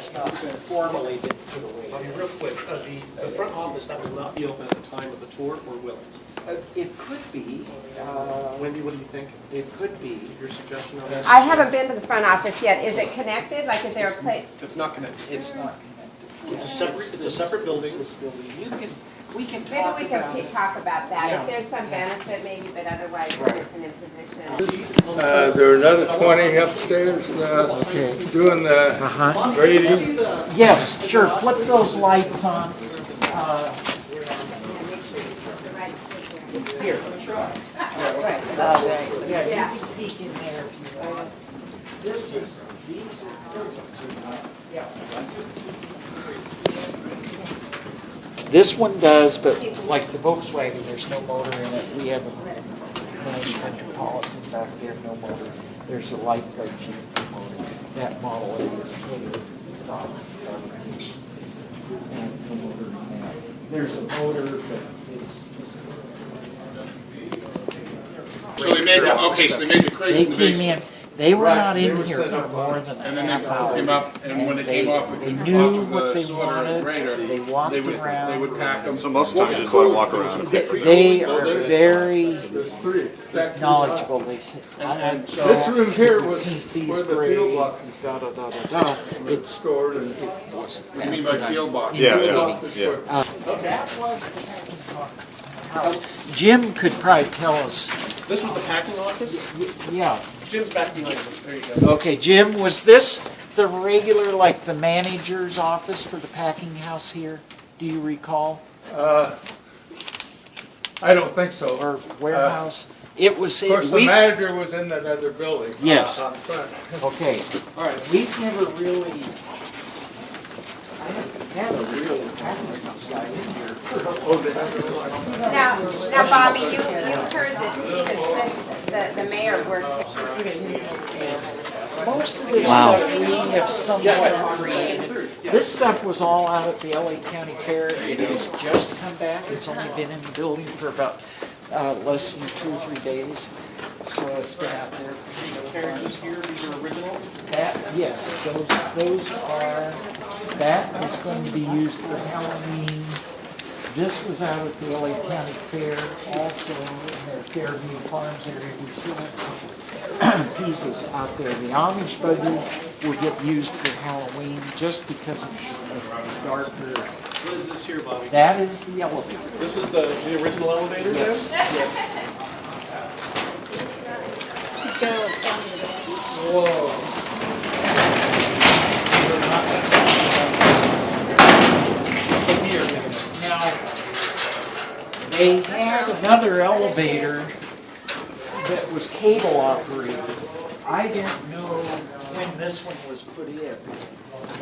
has not formally been put away. Real quick, the front office, that will not be open at the time of the tour, or will it? It could be. Wendy, what do you think? It could be. Your suggestion on that? I haven't been to the front office yet. Is it connected? Like, is there a place? It's not connected. It's not connected. It's a separate building. This building. We can talk Maybe we about can it. talk about that. Yeah. If there's some benefit, maybe, but otherwise, Right. it's an imposition. There are another 20 upstairs doing the grading. Yes, sure. Flip those lights on. Here. Right. Yeah, you can peek in there if you want. This is, these are, yeah. This one does, but like the Volkswagen, there's no motor in it. We have a nice Metropolitan back there, no motor. There's a Lifeguard Jeep motor. That model is catered. And the motor in that. There's a motor, but it's So they made the, okay, so they made the crates they in the came basement. in. They were not in here for more than And a then half they hour. came up, and when they came off They of knew what the they sorter and wanted. grader, They walked they around. would pack them. So most of the time you just let them walk around. They are very There's three. stacked knowledgeable. They said, And so- This room here was paint these where the gray, field boxes da da da da da. It's stored. And What do you mean by field box? Yeah, boxes yeah. were- that was the packing house. Jim could probably tell us. This was the packing office? Yeah. Jim's back behind us. There you go. Okay, Jim, was this the regular, like the manager's office for the packing house here? Do you recall? I don't think so. Or warehouse? It was. Of course, the manager was in that other building. Yes. Out front. Okay. All right. We've never really. I haven't had a real packing house guy in here. Now, Bobby, you heard that the mayor worked. Most of this stuff we have somewhat created. This stuff was all out at the LA County Fair. It has just come back. It's only been in the building for about less than 2 or 3 days. So it's been out there. These carriages here, these are original? That, yes, those are, that is going to be used for Halloween. This was out at the LA County Fair also in their Fairview Farms area. We still have pieces out there. The Amish buggy will get used for Halloween just because it's a darker. What is this here, Bobby? That is the elevator. This is the original elevator there? Yes, yes. Now, they had another elevator that was cable operated. I didn't know when this one was put in.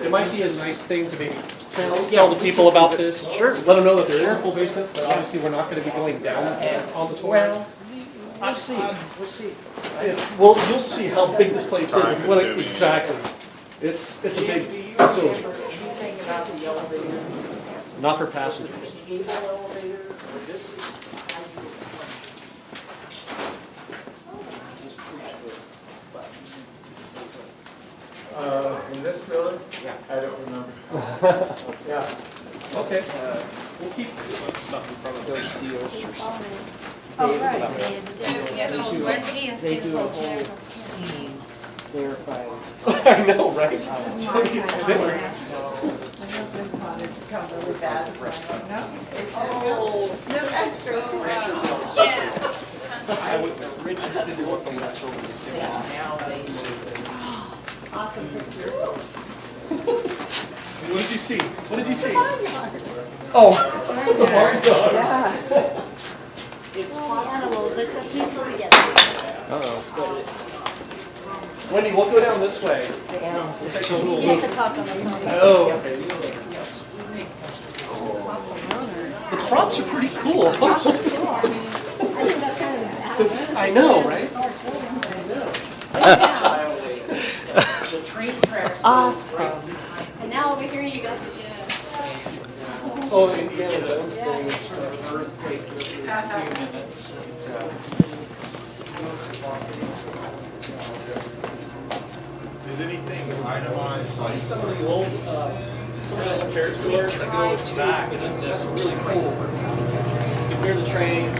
It might be a nice thing to maybe tell the people about this. Sure. Let them know that there is a full basement, but obviously we're not going to be going down on the tour. Well, we'll see. We'll see. Well, you'll see how big this place is. Time What consuming. exactly. It's a big facility. Anything about the elevator? Not for passengers. Cable elevator, or this is. In this building? Yeah. I don't remember. Yeah. Okay. We'll keep stuff in front of Those deals or something. Oh, right. They They do a whole scene verified. I know, right? Yeah. I would originally do it from that children. Now they What did you see? What did you see? Oh, the barnyard. It's Animals, they're so peaceful together. but it's Wendy, we'll go down this way. animals. She has to talk on the phone. Oh, okay. The props are pretty cool. I think that's kind of I know, right? The train tracks. And now over here you got the, Oh, Indiana those Yeah. things. Earthquake within a few minutes. Is anything itemized? Some of the old repair stores that go to back, and it's really cool. Compare the train.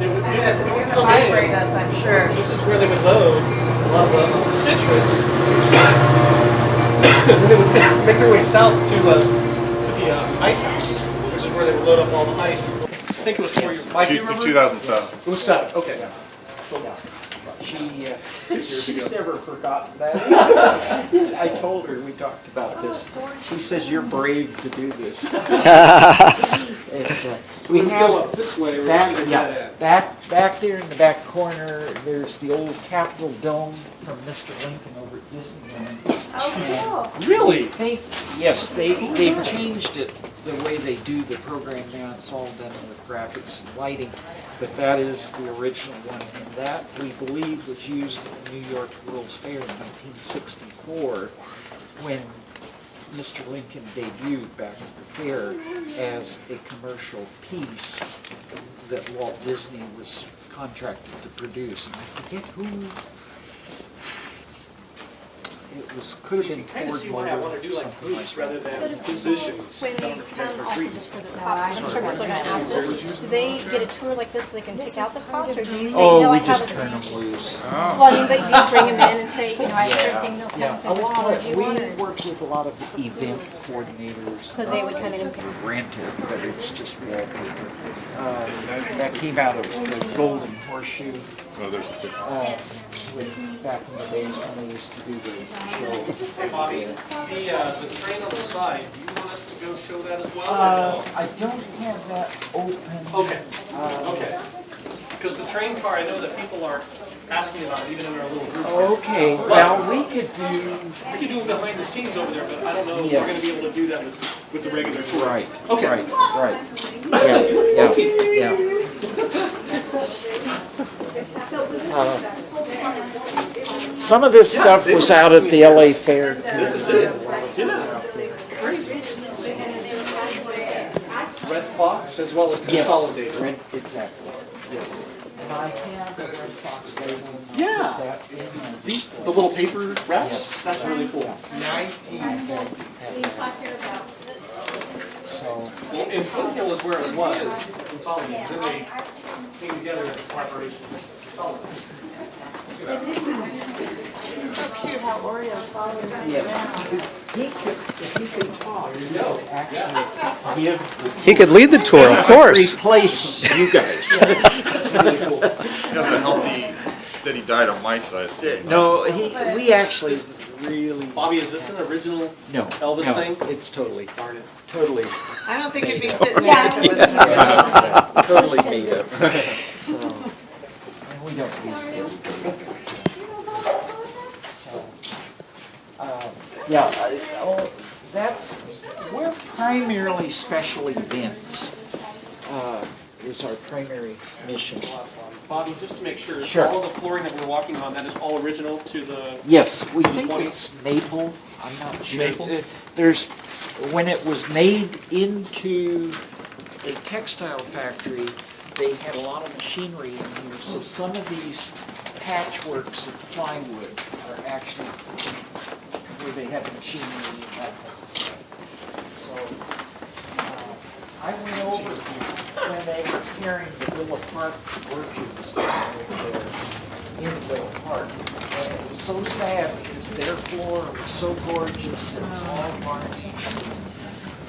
They would come Vibrate in. us, I'm sure. This is where they would load a lot of the citrus. And they would make their way south to the ice house, which is where they would load up all the ice. I think it was 4 years. Mike, do you remember? 2007. It was 7. Okay. She's never forgotten that. I told her, we talked about this. She says, you're brave to do this. We go have up this way. back there in the back corner, there's the old Capitol Dome from Mr. Lincoln over at Disneyland. Oh, Really? They've changed it the way they do the program now. It's all done with graphics and lighting, but that is the original one, and that we believe was used at the New York World's Fair in 1964 when Mr. Lincoln debuted back at the fair as a commercial piece that Walt Disney was contracted to produce. And I forget who. It was, could have been Kind of Ford see why I want to do like something groups that. rather So than do positions. when they come off of just for the props, I'm sure people are going to ask this, do they get a tour like this so they can pick out the props, or do you say, Oh, no, I we have just a... turn them loose. Well, I mean, but do you bring them in and say, you know, I have certain things, they'll come and say, which color do you want, We or... work with a lot of event coordinators. So they would come in and pick... Rent it, but it's just wallpaper. That came out of the Golden Horseshoe. Oh, there's Back in the days when they used to do the show. Hey, Bobby, the train on the side, do you want us to go show that as well? Or I don't have that open. no? Okay. Okay. Because the train car, I know that people are asking about it, even in our little group. Okay, well, we could do. We could do it behind the scenes over there, but I don't know if Yes. we're going to be able to do that with the regular tour. Right. Okay. Right. Yeah. Some of this stuff was out at the LA Fair. This is it. Yeah. Crazy. Red Fox as well as Consolidated. Right, exactly. Yes. And I have a Red Fox label. And I'll Yeah. put that in there. The little paper wraps? Yes. That's really cool. So, Well, and Foothill is where it was, Consolidated. Then they came together in collaboration. Consolidated. so cute how Oreos follow us. yes. If he could talk, he would actually give. He could lead the tour, of course. Replace you guys. Really cool. He has a healthy, steady diet on my side. So No, we actually really. Bobby, is this an original No. Elvis no, thing? It's totally. Darn it. Totally. I don't think it'd be sitting there. Yeah. if it was- Totally made up. So, and we don't use it. So, we're primarily special events, is our primary mission. Bobby, just to make sure, Sure. all the flooring that we're walking on, that is all original to the... Yes, we think 20s? it's maple, I'm not sure. Maple? When it was made into a textile factory, they had a lot of machinery in here, so some of these patchworks of plywood are actually where they have machinery in that. So, I went over when they were carrying the Villa Park orchards in Villa Park. And it was so sad because their floor was so gorgeous and it was all varnished.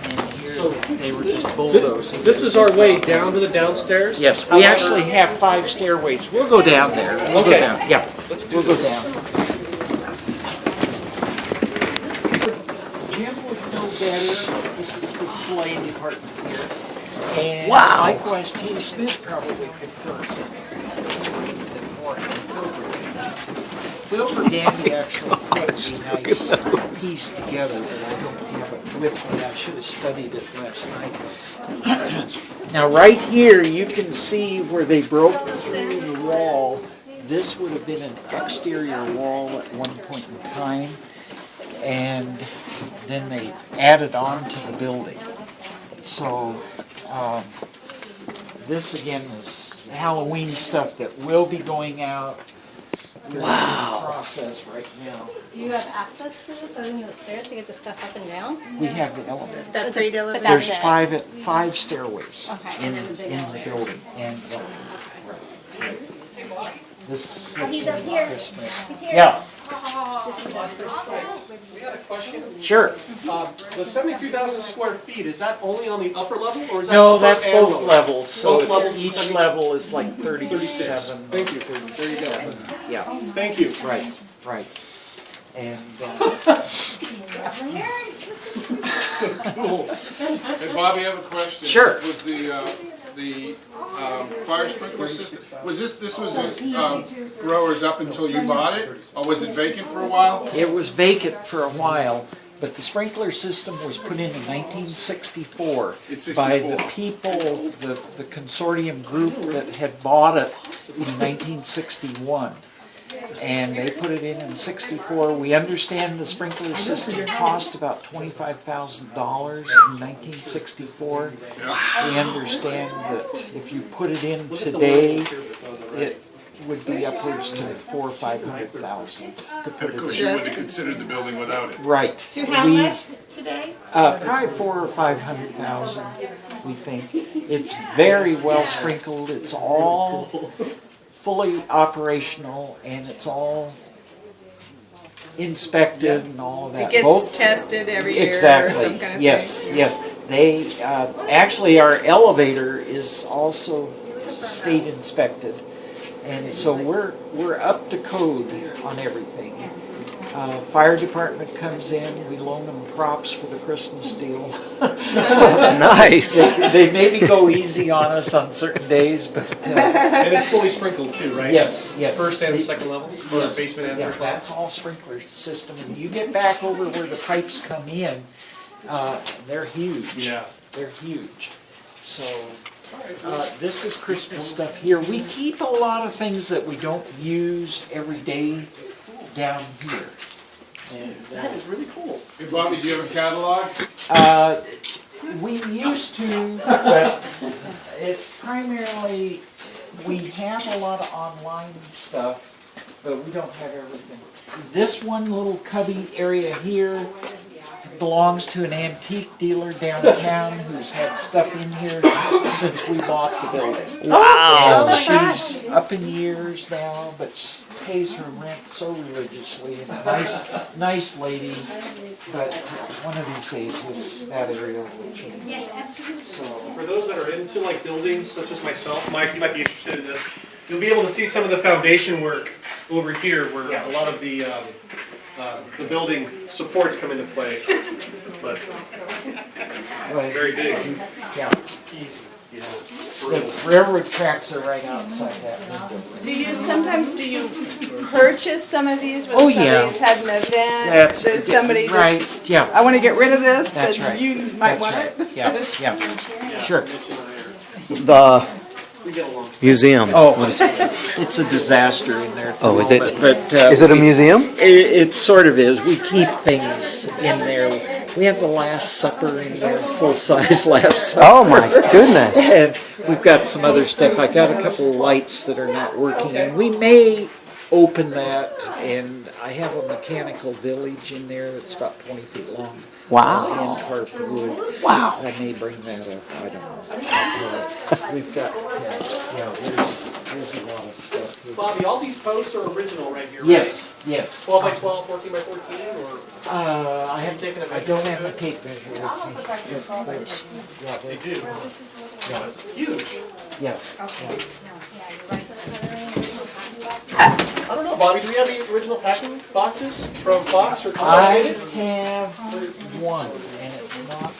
And here So, they were just bulldozing. This is our way down to the downstairs? Yes, we actually have 5 stairways. We'll go down there. We'll go Okay. down. Yeah, Let's do we'll go this. down. Jim would know better. This is the sleigh department here. And likewise, T. Smith probably could fill us in more than Phil Bergandy actually put a nice piece together, but I don't have it with me. I should have studied it last night. Now, right here, you can see where they broke through the wall. This would have been an exterior wall at one point in time, and then they added on to the building. So, this again is Halloween stuff that will be going out. they're in the process right now. Do you have access to this other than the stairs to get the stuff up and down? We have the elevator. That's free delivery. There's five stairways Okay. in the building and elevator. Right. This is He's up here. Christmas. He's here. Yeah, We got a question. sure. The 72,000 square feet, is that only on the upper level or is that No, upper that's and both lower? levels, so Both levels, each 70 level is like 36. 37. Thank you. There you go. Yeah, Thank you. right. And Hey, Bobby, I have a question. Sure. Was the fire sprinkler system, was this was growers up until you bought it? Or was it vacant for a while? it was vacant for a while, but the sprinkler system was put in 1964 It's by 64. the people, the consortium group that had bought it in 1961. And they put it in 64. We understand the sprinkler system cost about $25,000 in 1964. We understand that if you put it in today, it would be upwards to $400,000 or $500,000 to put Of it course, in. you wouldn't have considered the building without it. Right. To how We- much today? Probably 400,000 or 500,000, we think. It's very well sprinkled. It's all fully operational, and it's all inspected and all of that. It Both- gets tested every year or Exactly. some kind of Yes, thing? yes. They actually, our elevator is also state inspected, and so we're up to code on everything. Fire department comes in, we loan them props for the Christmas deal. Nice. They maybe go easy on us on certain days, but And it's fully sprinkled too, right? yes. First and second level? Or Yes. basement and Yeah, first level? that's all sprinkler system. And you get back over where the pipes come in, they're huge. Yeah. They're huge. So this is Christmas stuff here. We keep a lot of things that we don't use every day down here. And That is really cool. Hey, Bobby, do you have a catalog? we used to, but it's primarily, we have a lot of online stuff, but we don't have everything. This one little cubby area here belongs to an antique dealer downtown who's had stuff in here since we bought the building. Wow. And she's up in years now, but she pays her rent so religiously. And a nice lady, but one of these days that area will change. So, For those that are into like buildings, such as myself, Mike, you might be interested in this. You'll be able to see some of the foundation work over here, where a lot of the building supports come into play. But very big, yeah, easy. Yeah. the railroad tracks are right outside that window. Do you purchase some of these when Oh, yeah. somebody's had an event? That's Does somebody right. just, Yeah, I want to get rid of this, that's and right. you might That's want right. it? Yeah. Sure. The We get along. museum. Oh, it's a disaster in there. at the Oh, is it? moment, But Is it a museum? It sort of is. We keep things in there. We have the Last Supper in there, full-size Last Supper. Oh my goodness. And we've got some other stuff. I got a couple of lights that are not working, and we may open that. And I have a mechanical village in there that's about 20 feet long. Wow. In carved wood. Wow. I may bring that up. I don't know. We've got, there's a lot of stuff here. Bobby, all these posts are original right here, right? Yes, yes. 12 by 12, 14 by 14, or I haven't taken a I measure. don't have my tape measure with me. Yeah, they do? Huge. Yeah. I don't know, Bobby, do we have the original packing boxes from Fox or I Consolidated? have one, and it's not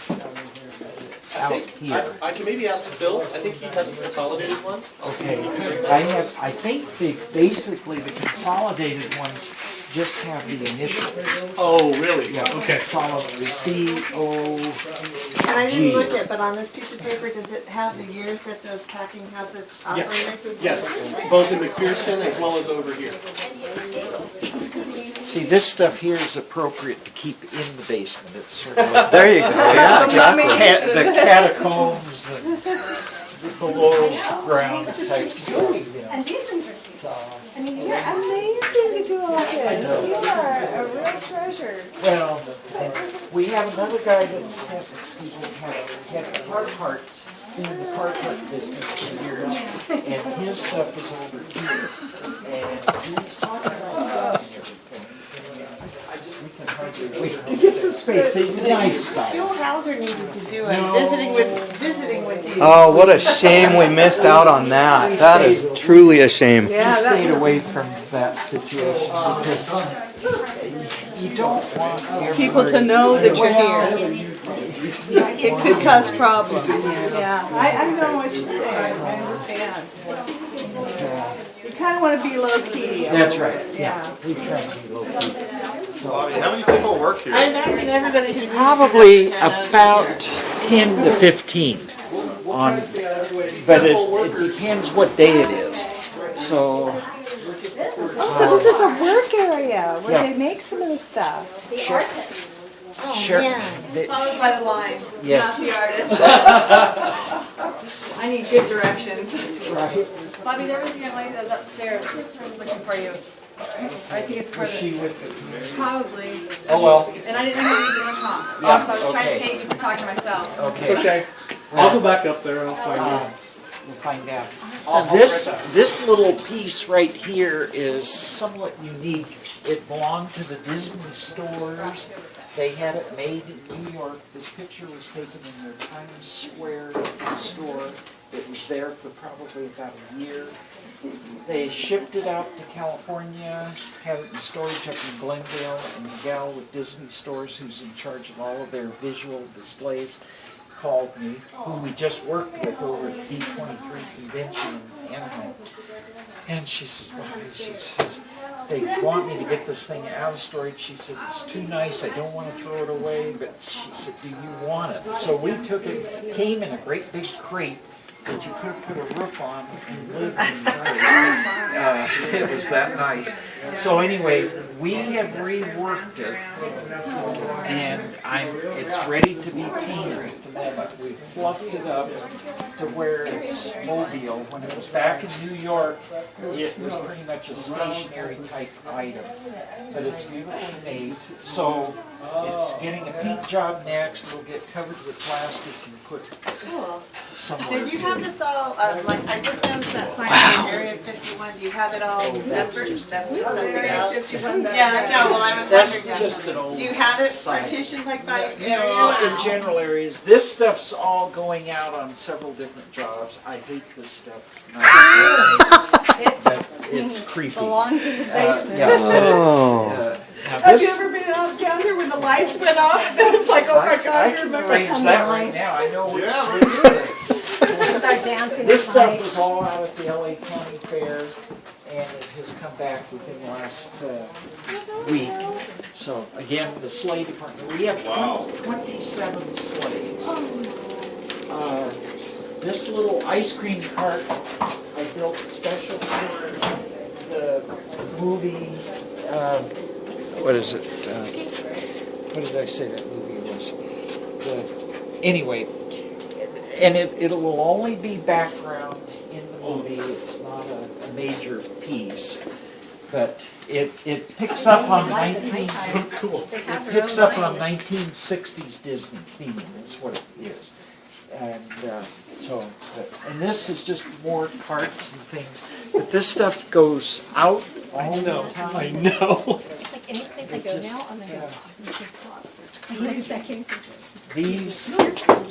out here. I can maybe ask Phil. I think he has a consolidated one. I'll see if he can bring that. I think basically the consolidated ones just have the initials. Oh, really? Yeah, Okay. Consolidated, C-O. And I didn't look at, but on this piece of paper, does it have the years that those packing houses operated? Yes, both in McPherson as well as over here. See, this stuff here is appropriate to keep in the basement. It's sort of like There you go. Yeah, exactly. the catacombs and the below ground type stuff, you know. So, I mean, you're amazing to do all this. You are a real treasure. Well, and we have another guy that's had car parts in the car part business for years, and his stuff is over here. And he's talking about stuff. We can hardly wait to get the space. It's nice Bill size. Hauser needed to do No. it, visiting with you. Oh, what a shame we missed out on that. That is truly a shame. We Yeah, stayed that, away from that situation because you don't want People to know that you're here. It could cause problems. Yeah, I know what you're saying. I understand. You kind of want to be low key. That's right. Yeah, we try to be low key. Bobby, how many people work I here? imagine everybody who Probably about 10 to 15 on, but it depends what day it is. So, So this is a work area where Yeah. they make some of the stuff. The artist, sure. followed by the line, Yes. not the artist. I need good directions. Right. Bobby, there was a young lady that was upstairs looking for you. I think it's part Was of she it. with Probably. Oh, well, And I didn't know who was going to come. Yeah, Also, I was trying to okay. page you for talking to myself. okay. Okay, I'll go back up there, I'll find you. We'll find out. This little piece right here is somewhat unique. It belonged to the Disney stores. They had it made in New York. This picture was taken in their Times Square store. It was there for probably about a year. They shipped it out to California, had it in storage up in Glendale, and the gal with Disney stores who's in charge of all of their visual displays called me, whom we just worked with over at D23 convention in Anaheim. And she says, they want me to get this thing out of storage. She said, it's too nice, I don't want to throw it away, but she said, do you want it? So we took it, came in a great big crate that you could put a roof on and live in. It was that nice. So anyway, we have reworked it, and it's ready to be painted at the moment. We fluffed it up to where it's mobile. When it was back in New York, it was pretty much a stationary type item, but it's beautifully made. So it's getting a paint job next. We'll get covered with plastic and put somewhere. Did you have this all, like, I just noticed that sign in Area 51, do you have it all numbered? That's just something else. 51. Yeah, no, well, I was That's wondering, just an old do you have it sign. partitioned like by You know, area? in general areas, this stuff's all going out on several different jobs. I hate this stuff. But it's creepy. Belongs in the basement. Yeah, but Oh. now Have you this, ever been out down here when the lights went off? It was like, oh my I God, you can remember arrange coming that on? right now. I know which. Yeah. They start dancing. This at stuff night. was all out at the LA County Fair, and it has come back within the last week. So again, the sleigh department, we have 27 sleighs. This little ice cream cart I built special for the movie. What is it? What did I say that movie was? Anyway, and it will only be background in the movie. It's not a major piece, but it picks up on 1960s Disney theme. Is what it is. And and this is just more parts and things. But this stuff goes out all the time. I know. It's like any place I go now, I'm gonna go, oh, these are props. It's crazy.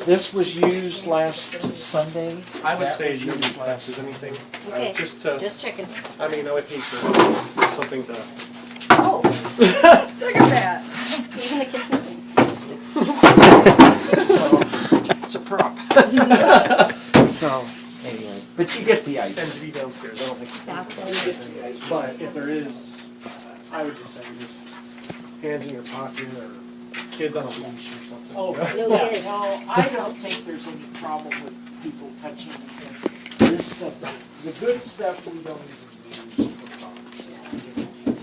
This was used last Sunday. I would That say was you used need last classes, anything, Okay, just to, just checking. I mean, I would hate for something to, Oh, look at that. Even the kitchen sink. So, it's a prop. So, anyway, but you get the idea. tend to be downstairs, I don't think. Bathroom. But if there is, I would just say just hands in your pocket or kids on a leash or something. Oh, No yeah, kids. no, I don't think there's any problem with people touching anything. This stuff, the good stuff we don't even use for props.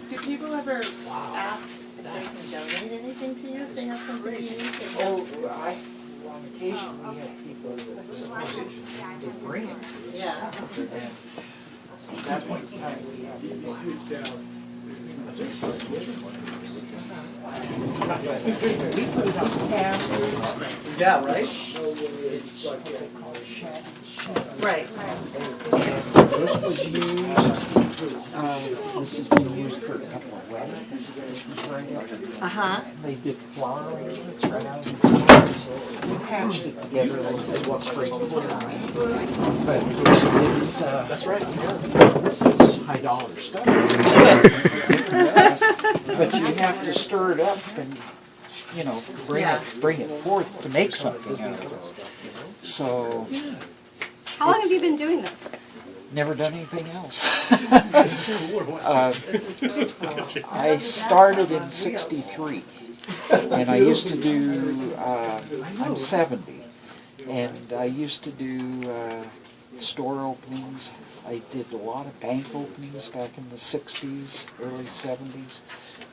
Do people ever ask if they can donate anything to you, if they have something unique? Oh, on occasion, we have people that they bring it. Yeah. And That was kind of we put it on cast. Yeah, right? It's what they call shed. Right. This was used, this has been used for a couple of weddings. This was right up. Uh-huh. They did flower arrangements right out of the door, so we patched it together like this one straight clear. But it's, that's right. This is high dollar stuff. But you have to stir it up and, you know, bring it forth to make something out of it. So, How long have you been doing this? never done anything else. I started in '63, and I used to do, I'm 70, and I used to do store openings. I did a lot of bank openings back in the 60s, early 70s.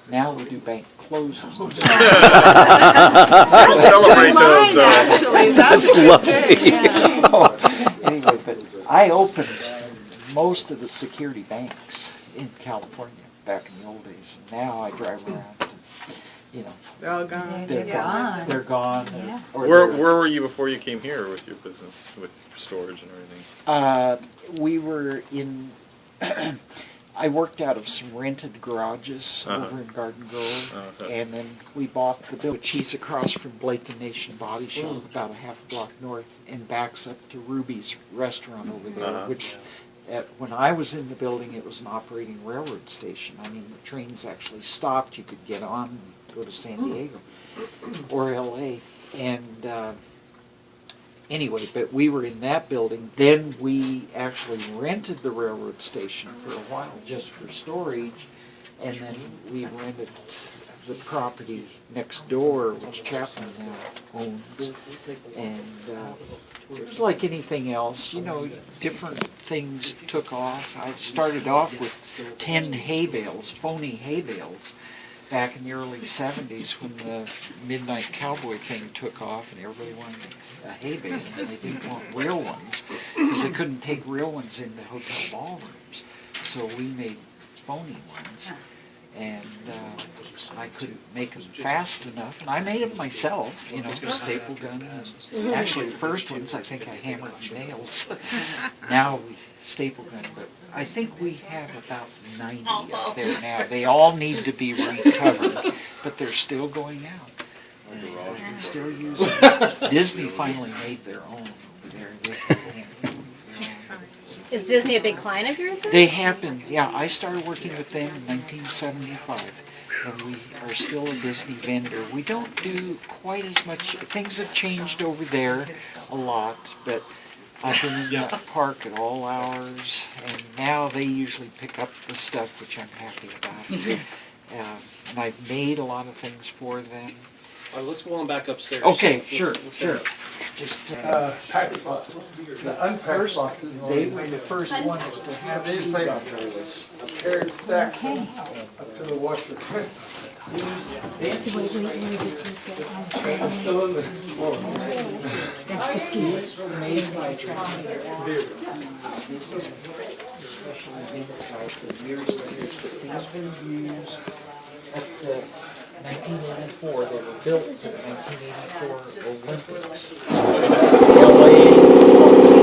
Now we do bank closings. Celebrate those. Actually, that's lovely. So, anyway, but I opened most of the security banks in California back in the old days. Now I drive around, and, you know, They're all gone. they're gone. They're gone. Or Where they're- were you before you came here with your business, with storage and everything? We were in. I worked out of some rented garages over in Garden Grove, Okay. and then we bought the building. She's across from Blake and Nation Body Shop, about a half block north, and backs up to Ruby's Restaurant over there, which. When I was in the building, it was an operating railroad station. I mean, the trains actually stopped. You could get on and go to San Diego or LA. And anyway, but we were in that building. Then we actually rented the railroad station for a while just for storage. And then we rented the property next door, which Chapman now owns. And it was like anything else, you know, different things took off. I started off with 10 hay bales, phony hay bales, back in the early 70s when the Midnight Cowboy thing took off and everybody wanted a hay bale and they didn't want real ones because they couldn't take real ones into hotel ballrooms. So we made phony ones. And I couldn't make them fast enough, and I made them myself, you know, staple gun. And actually, the first ones I think I hammered nails. Now we staple gun, but I think we have about 90 up there now. They all need to be recovered, but they're still going out. And we still use them. Disney finally made their own over there. Is Disney a big client of yours? They have been, yeah. I started working with them in 1975, and we are still a Disney vendor. We don't do quite as much. Things have changed over there a lot, but I've been in that park at all hours, and now they usually pick up the stuff, which I'm happy about. And I've made a lot of things for them. Let's go on back upstairs. Okay, Let's sure. go. Just Package boxes. The unpacked boxes. they were the first ones to have These seat things umbrellas. carried stacked up to the washer. I'm still in the floor. These were made by Tracking This is especially inside for years and years, but these were used at the 1984. They were built to the 1984 Olympics. LA,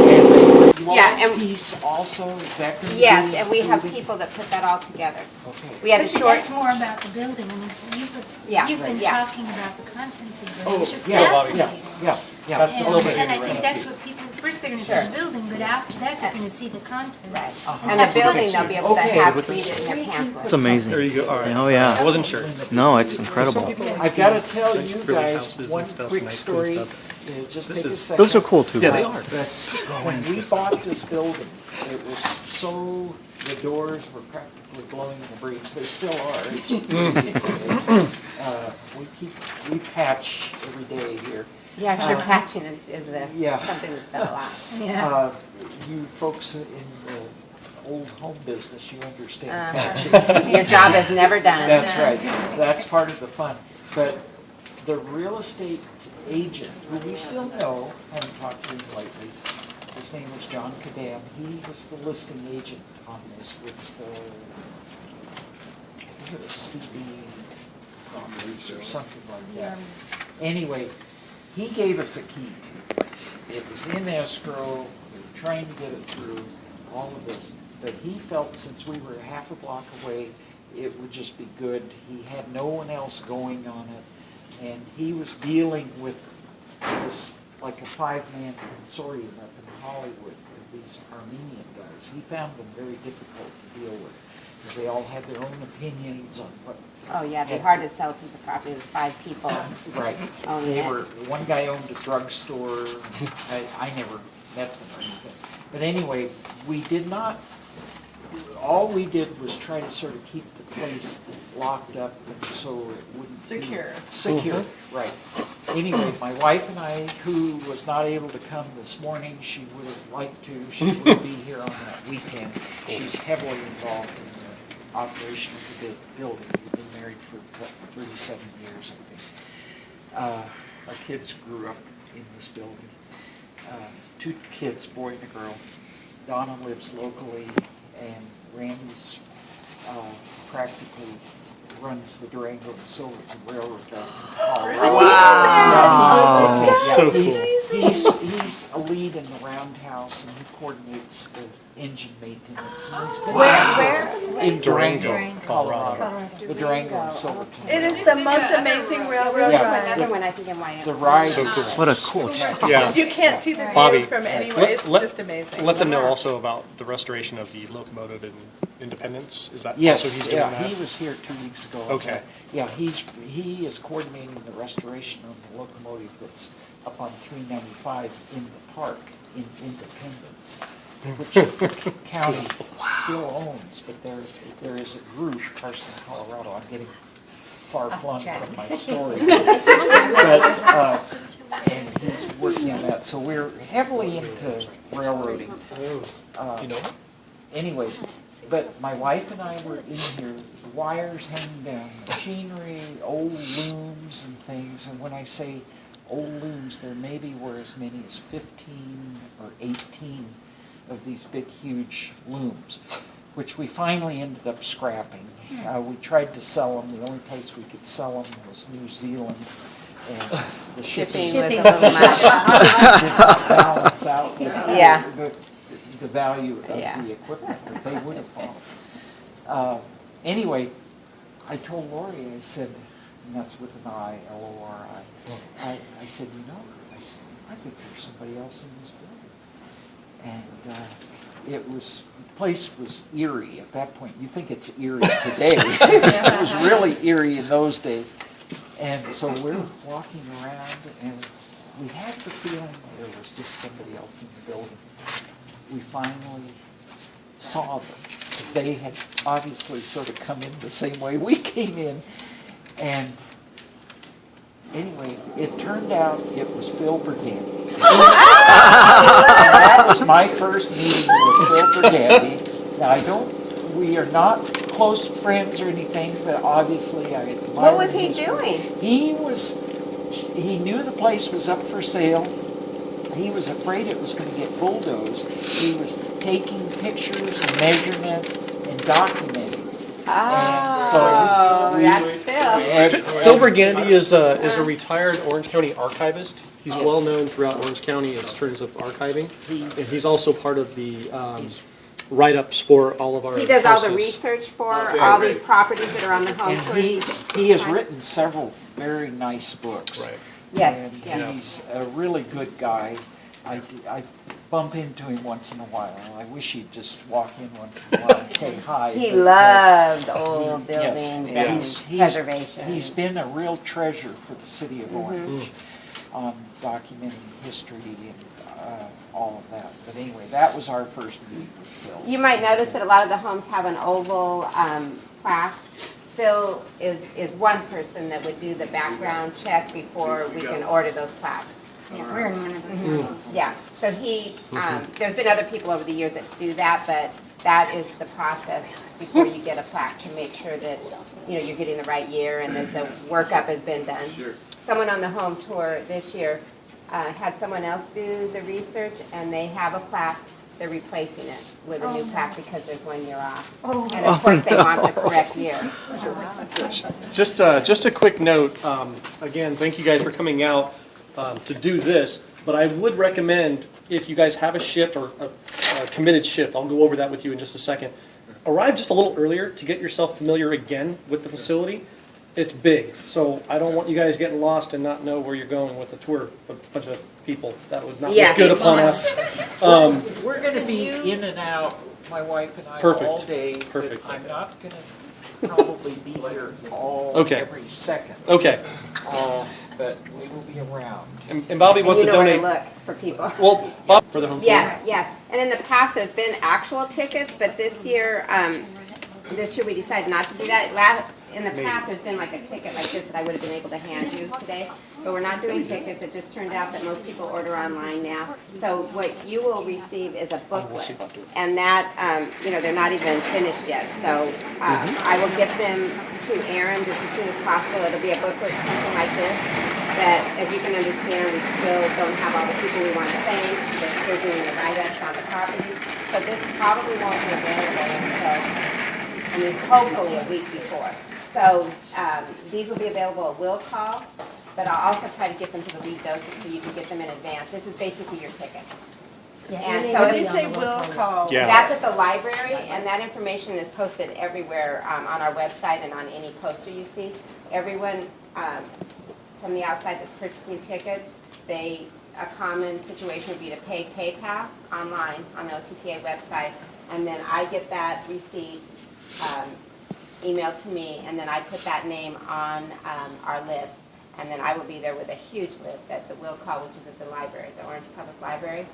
and they Yeah, and- piece also, is that going to be Yes, and we have included? people that put that all together. Okay. We had a But see, short, that's more about the building. I mean, Yeah, you've been yeah. talking about the contents of the building, which is Yeah, fascinating. yeah. That's the And, building. and I think that's what people, first they're going to see Sure. the building, but after that they're going to see the contents. Right. And And the that's what building, makes they'll it- be able to Okay. have, read it in their pamphlet. It's amazing. There you go. All right. Oh yeah. I wasn't sure. No, it's incredible. I've got to tell you frilly guys houses and one stuff, quick nice clean story. stuff. Just This take a is- second. Those are cool too. Yeah, they are. But when we bought this building, it was so, the doors were practically blowing in the breeze. They still are. It's we patch every day here. Yeah, I'm sure patching is Yeah. something that's done a lot. Yeah. You folks in the old home business, you understand Uh-huh. patching. Your job is never done. That's right. That's part of the fun. But the real estate agent, who we still know, haven't talked to him lately, his name was John Kadam. He was the listing agent on this with, I think it was CB or something like that. Anyway, he gave us a key to the place. It was in escrow. We were trying to get it through, all of this. But he felt since we were half a block away, it would just be good. He had no one else going on it. And he was dealing with this, like a 5-man consortium up in Hollywood, with these Armenian guys. He found them very difficult to deal with, because they all had their own opinions on what. Oh, yeah, it'd be hard to sell a piece of property with 5 people. Right. owning They it. were, one guy owned a drugstore. I never met them or anything. But anyway, we did not, all we did was try to sort of keep the place locked up and so it wouldn't Secure. be secure, right. Anyway, my wife and I, who was not able to come this morning, she would have liked to. She will be here on that weekend. She's heavily involved in the operation of the building. We've been married for 37 years, I think. Our kids grew up in this building. 2 kids, boy and a girl. Donna lives locally, and Randy's practically runs the Durango and Silverton Railroad down in Colorado. Wow. Yeah, So he's a lead in the roundhouse, and he coordinates the engine maintenance. And he's been Where? in Durango, Durango, Colorado. Colorado. The Durango and Silverton. It is the most amazing railroad Yeah. ride. Another one I think in Wyoming. The ride So is cool. What a cool Yeah. You can't see the view Bobby, from anywhere. It's just amazing. Let them know also about the restoration of the locomotive in Independence. Is that also Yes, he's doing yeah, that? he was here 2 weeks ago. Okay. Yeah, he is coordinating the restoration of the locomotive that's up on 395 in the park in Independence, which the county still owns, but there is a group, Carson, Colorado. I'm getting far flung from my story. But, and he's working on that. So we're heavily into railroading. You know? Anyway, but my wife and I were in here, wires hanging down, machinery, old looms and things. And when I say old looms, there maybe were as many as 15 or 18 of these big, huge looms, which we finally ended up scrapping. We tried to sell them. The only place we could sell them was New Zealand. And the shipping Was a little much. didn't balance out Yeah. the value of Yeah. the equipment that they would have bought. Anyway, I told Lori, I said, and that's with an I, L-O-R-I, I said, I think there's somebody else in this building. And it was, the place was eerie at that point. You think it's eerie today. It was really eerie in those days. And so we're walking around, and we had the feeling there was just somebody else in the building. We finally saw them, because they had obviously sort of come in the same way we came in. And anyway, it turned out it was Phil Burgandy. And that was my first meeting with Phil Burgandy. Now, we are not close friends or anything, but obviously I admire What was he his doing? work. He knew the place was up for sale. He was afraid it was going to get bulldozed. He was taking pictures and measurements and documenting. Oh, that's Phil. Phil Burgandy is a retired Orange County archivist. He's well known throughout Orange County in terms of archiving, and he's also part of the write-ups for all of our He does all the houses. research for all these properties that are on the home And tours. he has written several very nice books. Right. Yes, And yes. he's a really good guy. I bump into him once in a while. I wish he'd just walk in once in a while and say hi. He but, loved old yes, buildings and and preservation. He's been a real treasure for the city of Orange on documenting history and all of that. But anyway, that was our first meeting with Phil. You might notice that a lot of the homes have an oval plaque. Phil is one person that would do the background check before we can order those plaques. Yeah, we're in one of those houses. Yeah, so there's been other people over the years that do that, but that is the process before you get a plaque to make sure that, you're getting the right year and that the workup has been done. Someone on the home tour this year had someone else do the research, and they have a plaque. They're replacing it with a new plaque because there's 1 year off. And of course, they want the correct year. Just a quick note. Again, thank you guys for coming out to do this. But I would recommend, if you guys have a shift or a committed shift, I'll go over that with you in just a second. Arrive just a little earlier to get yourself familiar again with the facility. It's big, so I don't want you guys getting lost and not know where you're going with a tour of a bunch of people. That would not look good upon us. We're going to be in and out, my wife and I, Perfect. all day. Perfect. But I'm not going to probably be here every second. Okay. But we will be around. And Bobby wants to donate. Where to look for people. Well, Bob, for the home tour. Yes. And in the past, there's been actual tickets, but this year we decided not to do that. In the past, there's been like a ticket like this that I would have been able to hand you today, but we're not doing tickets. It just turned out that most people order online now. So what you will receive is a booklet, and that, they're not even finished yet. So I will get them to Aaron just as soon as possible. It'll be a booklet, something like this, that, as you can understand, we still don't have all the people we want to thank. They're still doing the write-ups on the properties. So this probably won't be available until, hopefully a week before. So these will be available at will call, but I'll also try to get them to the lead docent so you can get them in advance. This is basically your ticket. And so When you say will call, that's at the library, and that information is posted everywhere on our website and on any poster you see. Everyone from the outside that's purchasing tickets, a common situation would be to pay PayPal online on the OTPA website, and then I get that receipt emailed to me, and then I put that name on our list, and then I will be there with a huge list at the will call, which is at the library, the Orange Public Library,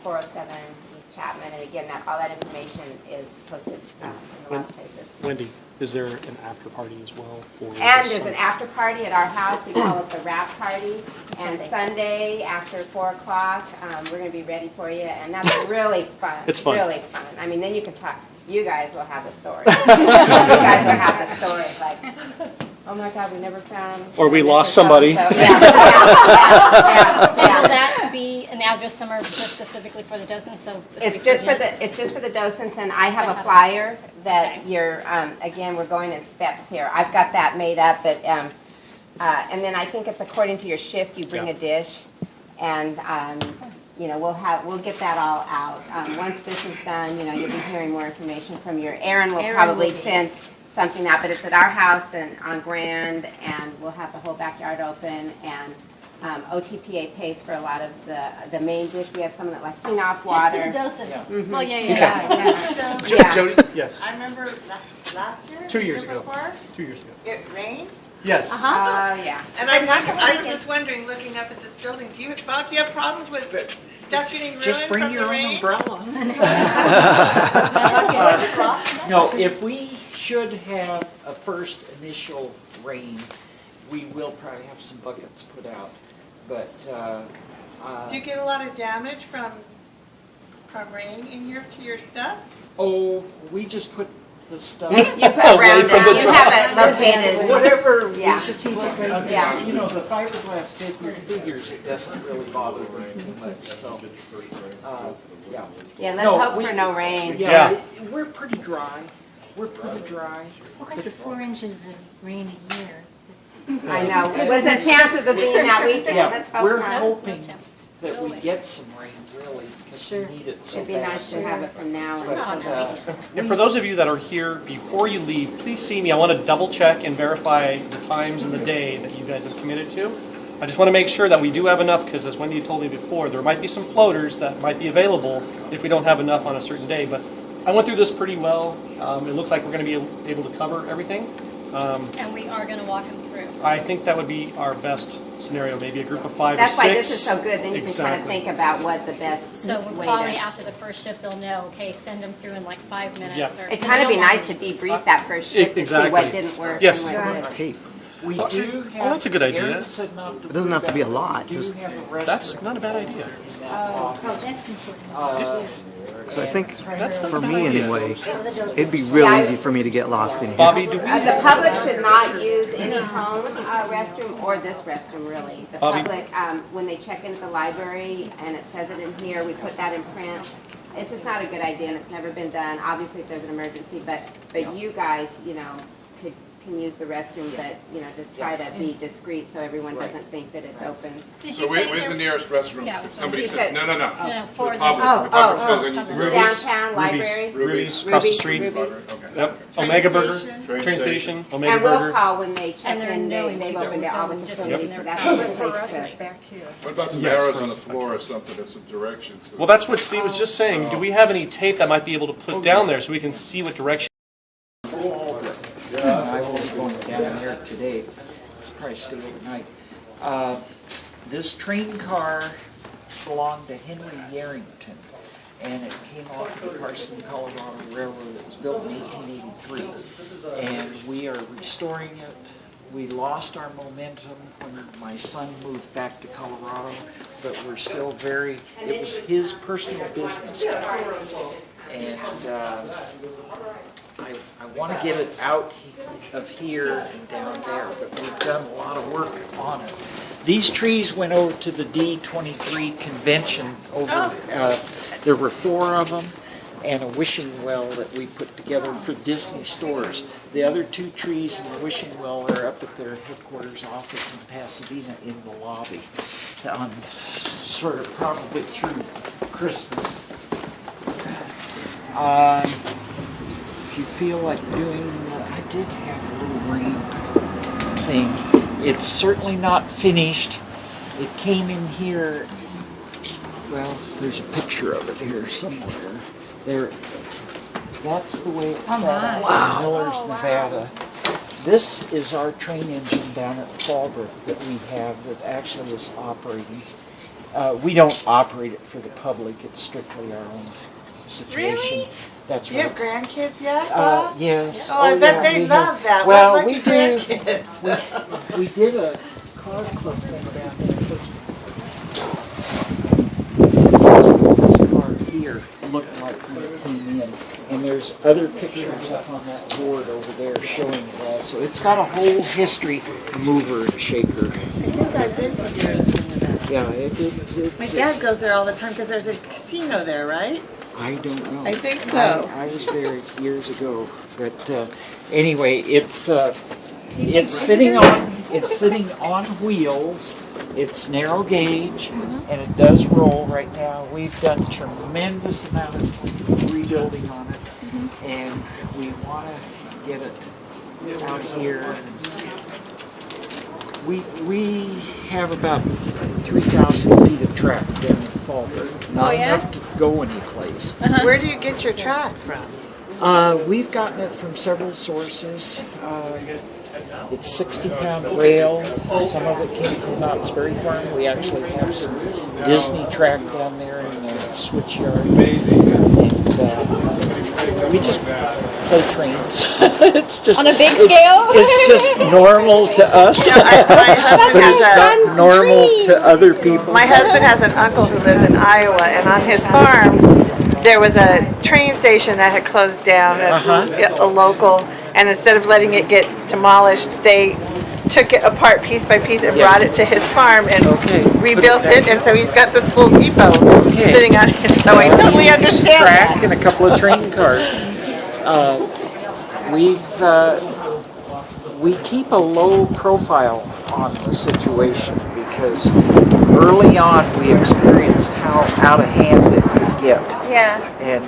407 East Chapman, and again, all that information is posted in a lot of places. Wendy, is there an after party as well? And there's an after party at our house. We call it the wrap party. And Sunday after 4 o'clock, we're going to be ready for you, and that's really fun. It's fun. Really fun. I mean, then you can talk. You guys will have the story. You guys will have the story. Like, oh my God, we never found. Or we lost somebody. So, And will that be an address somewhere just specifically for the docents? So it's just for the docents, and I have a flyer that you're. Again, we're going in steps here. I've got that made up, but and then I think it's according to your shift. You bring a dish, and. We'll get that all out. Once this is done, you'll be hearing more information from Aaron will probably send something out, but it's at our house and on Grand, and we'll have the whole backyard open, and OTPA pays for a lot of the main dish. We have someone that likes clean off water. Just for the docents. Mm-hmm. Well, yeah. Jody? Yes. I remember last year? 2 years year ago. before, 2 years ago. it rained. Yes. Yeah. And I was just wondering, looking up at this building, Bob, do you have problems with stuff getting ruined Just bring from your the own rain? umbrella. No, if we should have a first initial rain, we will probably have some buckets put out. But Do you get a lot of damage from rain in here to your stuff? oh, we just put the stuff. You put around it. You have it located. Whatever. Yeah. Strategically. Yeah. The fiberglass figures it doesn't really bother me too much. So, yeah. Yeah, let's hope for no rain. Yeah, we're pretty dry. Well, because of 4 inches of rain a year. I know. With the chances of being that weekend, let's hope we're not. hoping that we get some rain, really, because we need it so It'd be bad. nice to have it from now But, until. And for those of you that are here before you leave, please see me. I want to double check and verify the times and the day that you guys have committed to. I just want to make sure that we do have enough, because as Wendy told me before, there might be some floaters that might be available if we don't have enough on a certain day. But I went through this pretty well. It looks like we're going to be able to cover everything. And we are going to walk them through. I think that would be our best scenario, maybe a group of 5 That's or 6. why this is so good. Then you can kind of think about what the best So we'll way probably to. after the first shift they'll know, okay, send them through in like 5 minutes. Yeah. Or, It'd kind of be nice to debrief that first shift to see Exactly. what didn't work Yes. and what did. Tape. We do have. Oh, that's a good idea. Aaron said not to It doesn't do have to be a that. lot, We do just- have a restaurant That's not a bad idea. Oh, that's important. Because I think, That's not for a bad me idea. anyway, it'd be real easy for me to get lost in here. Bobby, do we? The public should not use any home restroom or this restroom, really. The Bobby? public, when they check into the library, and it says it in here, we put that in print. It's just not a good idea, and it's never been done. Obviously, if there's an emergency, but you guys, can use the restroom, but, just try to be discreet so everyone doesn't think that it's open. Did you So say where's the there? nearest restroom? Yeah, Somebody he said, said- no. No, for The the. public, the public says I need to go. Downtown library. Ruby's, across the Ruby's, street. Ruby's. Okay. Yep. Omega Burger, Train train station. station, Omega And we'll Burger. call when they check And they're in, knowing they've people opened all the just facilities, using so their that's phones. what For it's us, it's to. back here. What about some Yes, arrows for on the us. floor or something, that's some direction? So Well, that's what Steve was just saying. Do we have any tape that might be able to put down there so we can see what direction? I will be going down there today. It's probably stay overnight. This train car belonged to Henry Yarrington, and it came off of the Carson, Colorado Railroad. It was built in 1883, and we are restoring it. We lost our momentum when my son moved back to Colorado, but we're still very, it was his personal business. And I want to get it out of here and down there, but we've done a lot of work on it. These trees went over to the D23 convention over, there were 4 of them, and a wishing well that we put together for Disney stores. The other 2 trees in the wishing well are up at their headquarters office in Pasadena in the lobby, sort of probably through Christmas. If you feel like doing, I did have a little rain thing. It's certainly not finished. It came in here, well, there's a picture of it here somewhere. There, that's the way it's set up in Millers, Nevada. This is our train engine down at Fallbrook that we have that actually is operating. We don't operate it for the public. It's strictly our own situation. Really? That's Do you right. have grandkids yet, Bob? Yes. Oh, I bet they we love have- that. Well, What we lucky do. grandkids. We did a car club thing down there. This car here looked like when it came in, and there's other pictures up on that board over there showing it all. So it's got a whole history, mover and shaker. I think I've been to Yarrington. Yeah, it My dad goes there all the time because there's a casino there, right? I don't know. I think so. I was there years ago, but anyway, it's sitting on wheels. It's narrow gauge, and it does roll right now. We've done a tremendous amount of rebuilding on it, and we want to get it out here. We have about 3,000 feet of track down in Fallbrook. Not enough to go anyplace. Where do you get your track from? We've gotten it from several sources. It's 60-pound rail. Some of it came from Knott's Berry Farm. We actually have some Disney track down there in the switch yard. And we just play trains. It's just On a big scale? It's just normal to us, My husband but it's has not normal to other people. My husband has an uncle who lives in Iowa, and on his farm, there was a train station that had closed down, a local, and instead of letting it get demolished, they took it apart piece by piece and brought it to his farm and rebuilt it, and so he's got this full depot sitting on it, so I totally understand Track that. and a couple of train cars. We keep a low profile on the situation because early on we experienced how out of hand it could get. Yeah. And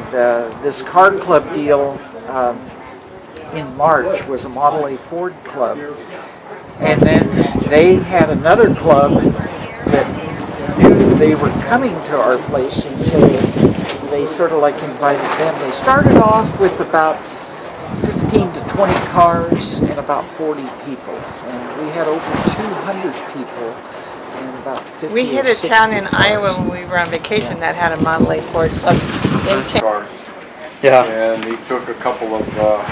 this car club deal in March was a Model A Ford club. And then they had another club that knew they were coming to our place, and so they sort of like invited them. They started off with about 15 to 20 cars and about 40 people. And we had over 200 people and about 50 We hit or a 60 town in cars. Iowa when we were on vacation that had a Model A Ford club in town. Cars. Yeah. And he took a couple of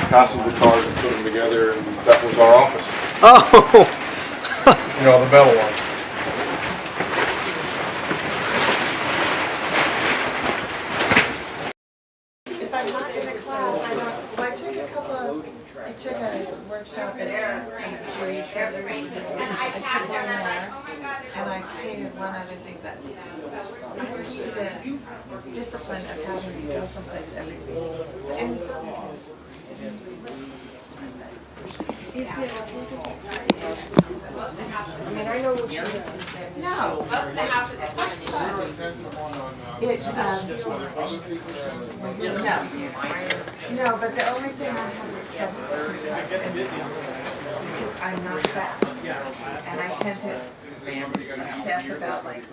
passenger cars and put them together, and that was our office. Oh, You know, the metal ones. If I'm not in a class, I don't, well, I took a workshop at Backstage. I took one there, and I created one other thing, but I need the discipline of having to go someplace every week. And it's not I mean, I know what you're doing. no. No, but the only thing I have trouble with is because I'm not fast, and I tend to obsess about like